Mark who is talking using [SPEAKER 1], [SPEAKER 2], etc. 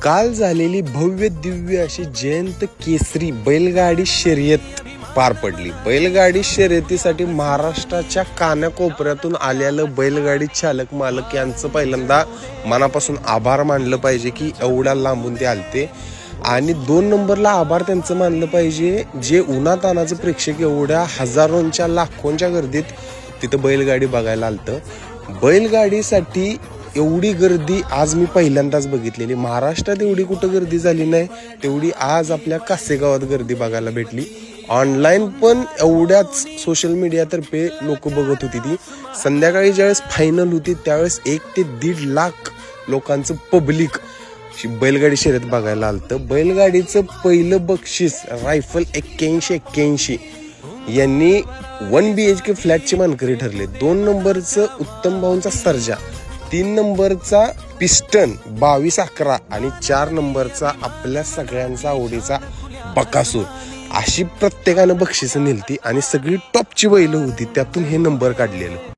[SPEAKER 1] काल झालेली भव्य दिव्य अशी जयंत केसरी बैलगाडी शर्यत पार पडली। बैलगाडी शर्यतीसाठी महाराष्ट्राच्या कानाकोपऱ्यातून आलेलं बैलगाडी चालक मालक यांचं पहिल्यांदा मनापासून आभार मानलं पाहिजे की एवढ्या लांबून ते आलते। आणि 2 नंबरला आभार त्यांचं मानलं पाहिजे जे उन्हातानाचं प्रेक्षक एवढ्या हजारोंच्या लाखोंच्या गर्दीत तिथं बैलगाडी बघायला आलतं। बैलगाडीसाठी एवढी गर्दी आज मी पहिल्यांदाच बघितलेली। महाराष्ट्रात एवढी कुठं गर्दी झाली नाही तेवढी आज आपल्या कासेगावात गर्दी बघायला भेटली। ऑनलाईन पण एवढ्याच सोशल मीडियातर्फे लोक बघत होती। ती संध्याकाळी ज्यावेळेस फायनल होती त्यावेळेस 1 ते 1.5 लाख लोकांचं पब्लिक बैलगाडी शर्यत बघायला आलतं। बैलगाडीचं पहिलं बक्षीस रायफल 8181 यांनी 1 BHK फ्लॅटचे मानकरी ठरले। 2 नंबरचं उत्तम भाऊंचा सर्जा, 3 नंबरचा पिस्टन 2211 आणि 4 नंबरचा आपल्या सगळ्यांचा आवडीचा बकासूर अशी प्रत्येकानं बक्षिसं नेलती आणि सगळी टॉपची बैल होती त्यातून हे नंबर काढलेलं।